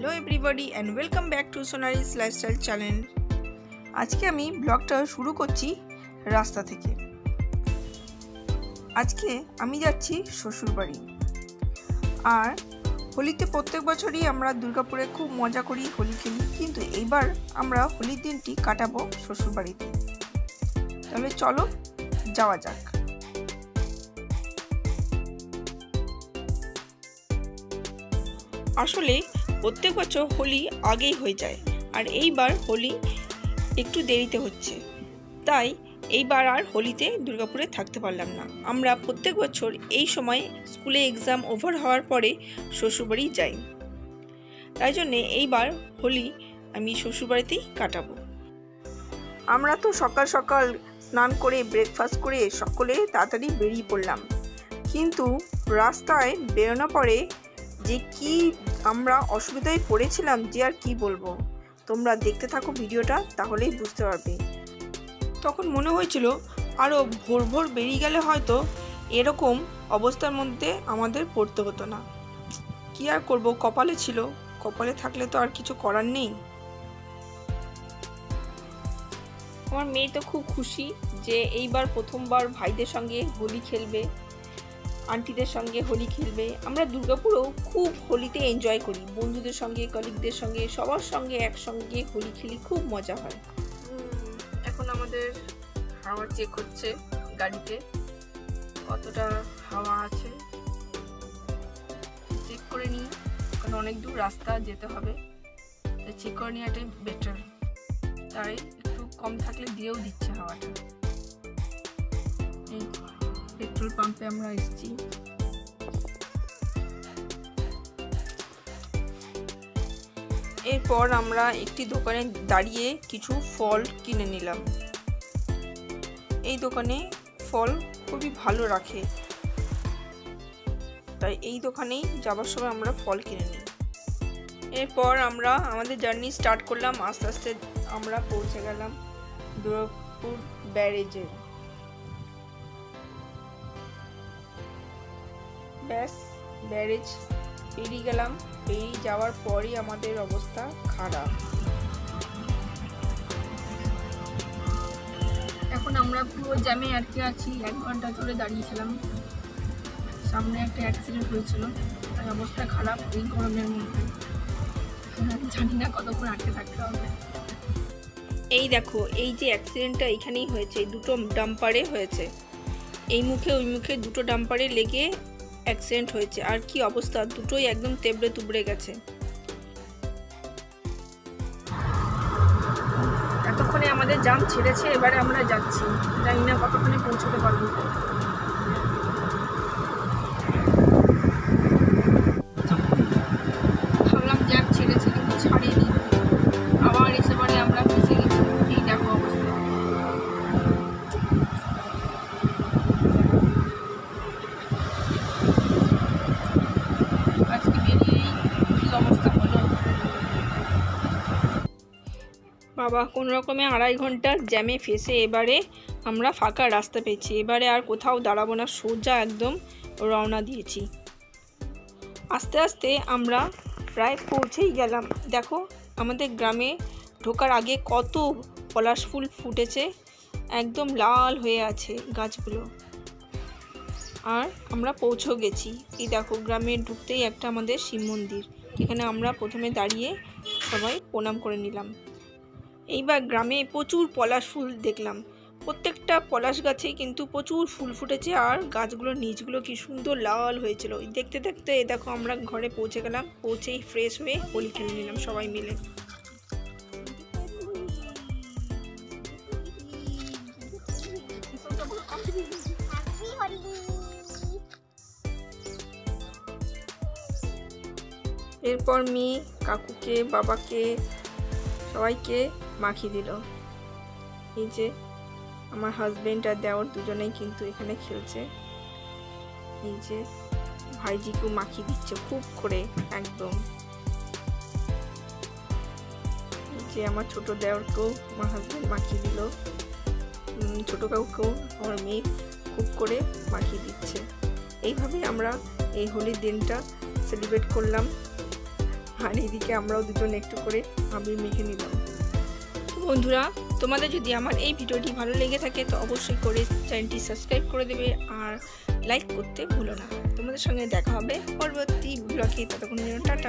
Hello everybody and welcome back to Sonari's lifestyle channel. आज के आमी ब्लगटा शुरू करছি रास्ता থেকে। আজকে আমি যাচ্ছি শ্বশুর বাড়ি। আর হোলিতে প্রত্যেক বছরই আমরা দুর্গাপুরে খুব মজা করি, হোলি খেলি, কিন্তু এইবার আমরা হোলির দিনটি কাটাবো শ্বশুর বাড়িতে। তাহলে চলো যাওয়া যাক। আসলে প্রত্যেক বছর হোলি আগেই হয়ে যায়, আর এইবার হোলি একটু দেরিতে হচ্ছে, তাই এইবার আর হোলিতে দুর্গাপুরে থাকতে পারলাম না। আমরা প্রত্যেক বছর এই সময় স্কুলে এক্সাম ওভার হওয়ার পরে শ্বশুরবাড়ি যাই, তাই জন্যে এইবার হোলি আমি শ্বশুরবাড়িতেই কাটাবো। আমরা তো সকাল সকাল স্নান করে ব্রেকফাস্ট করে সকলে তাড়াতাড়ি বেরিয়ে পড়লাম, কিন্তু রাস্তায় বেরোনোর পরে যে কি আমরা অসুবিধায় পড়েছিলাম যে আর কি বলবো। তোমরা দেখতে থাকো ভিডিওটা, তাহলেই বুঝতে পারবে। তখন মনে হয়েছিল আরও ভোর ভোর বেরিয়ে গেলে হয়তো এরকম অবস্থার মধ্যে আমাদের পড়তে হতো না। কি আর করব, কপালে ছিল, কপালে থাকলে তো আর কিছু করার নেই। আমার মেয়ে তো খুব খুশি যে এইবার প্রথমবার ভাইদের সঙ্গে হোলি খেলবে, আন্টিদের সঙ্গে হোলি খেলবে। আমরা দুর্গাপুরেও খুব হোলিতে এনজয় করি, বন্ধুদের সঙ্গে, কলিগদের সঙ্গে, সবার সঙ্গে একসঙ্গে হোলি খেলি, খুব মজা হয়। এখন আমাদের হাওয়া চেক হচ্ছে গাড়িতে, কতটা হাওয়া আছে চেক করে নিই, কারণ অনেক দূর রাস্তা যেতে হবে, তাই চেক করে নেওয়াটাই বেটার। তাই একটু কম থাকলে দিয়েও দিচ্ছে হাওয়াটা। পেট্রোল পাম্পে আমরা এসেছি। এরপর আমরা একটি দোকানে দাঁড়িয়ে কিছু ফল কিনে নিলাম। এই দোকানে ফল খুবই ভালো রাখে, তাই এই দোকানেই যাবার সময় আমরা ফল কিনে নিই। এরপর আমরা আমাদের জার্নি স্টার্ট করলাম। আস্তে আস্তে আমরা পৌঁছে গেলাম দুর্গাপুর ব্যারেজে। ব্যাস, ব্যারেজ পেরিয়ে গেলাম। পেরিয়ে যাওয়ার পরই আমাদের অবস্থা খারাপ। এখন আমরা পুরো জ্যামে আটকে আছি, 1 ঘন্টা ধরে দাঁড়িয়েছিলাম। সামনে একটা অ্যাক্সিডেন্ট হয়েছিল, তার অবস্থা খারাপ এই গরমের মধ্যে। জানি না কতক্ষণ আটকে থাকতে হবে। এই দেখো, এই যে অ্যাক্সিডেন্টটা এইখানেই হয়েছে, দুটো ডাম্পারে হয়েছে। এই মুখে ওই মুখে দুটো ডাম্পারে লেগে অ্যাক্সিডেন্ট হয়েছে। আর কি অবস্থা, দুটোই একদম তেবড়ে তুবড়ে গেছে। এতক্ষণে আমাদের জ্যাম ছেড়েছে, এবারে আমরা যাচ্ছি, জানি না কতক্ষণে পৌঁছতে পারবো। ভাবলাম জ্যাম ছেড়েছে, কিন্তু ছাড়েনি, আবার এসে পরে আমরা ফেসে গেছি। এই দেখো অবস্থা। বাবা, কোন রকমে 2.5 ঘন্টার জ্যামে ফেসে এবারে আমরা ফাঁকা রাস্তা পেয়েছি। এবারে আর কোথাও দাঁড়াবো না, সোজা একদম রওনা দিয়েছি। আস্তে আস্তে আমরা প্রায় পৌঁছেই গেলাম। দেখো আমাদের গ্রামে ঢোকার আগে কত পলাশ ফুল ফুটেছে, একদম লাল হয়ে আছে গাছগুলো। আর আমরা পৌঁছেও গেছি। এই দেখো, গ্রামে ঢুকতেই একটা আমাদের শিব মন্দির, এখানে আমরা প্রথমে দাঁড়িয়ে সবাই প্রণাম করে নিলাম। এইবার গ্রামে প্রচুর পলাশ ফুল দেখলাম, প্রত্যেকটা পলাশ গাছে কিন্তু প্রচুর ফুল ফুটেছে, আর গাছগুলোর নিচগুলো কি সুন্দর লাল হয়েছিল। দেখতে দেখতে দেখো আমরা ঘরে পৌঁছে গেলাম। পৌঁছেই ফ্রেশ হয়ে হোলি খেলে নিলাম সবাই মিলে। এরপর মেয়ে কাকুকে, বাবাকে, সবাইকে মাখিয়ে দিল। এই যে আমার হাজবেন্ড আর দেওর দুজনেই কিন্তু এখানে খেলছে। এই যে ভাইজিকেও মাখিয়ে দিচ্ছে খুব করে একদম। এই যে আমার ছোট দেওরকেও আমার হাজবেন্ড মাখিয়ে দিল, ছোট কাকুকেও আমার মেয়ে খুব করে মাখিয়ে দিচ্ছে। এইভাবে আমরা এই হোলির দিনটা সেলিব্রেট করলাম। আর এদিকে আমরাও দুজন একটু করে আবির মেখে নিলাম। বন্ধুরা, তোমাদের যদি আমার এই ভিডিওটি ভালো লেগে থাকে তো অবশ্যই করে চ্যানেলটি সাবস্ক্রাইব করে দেবে আর লাইক করতে ভুলো না। তোমাদের সঙ্গে দেখা হবে পরবর্তী ব্লগে, ততক্ষণ টাটা।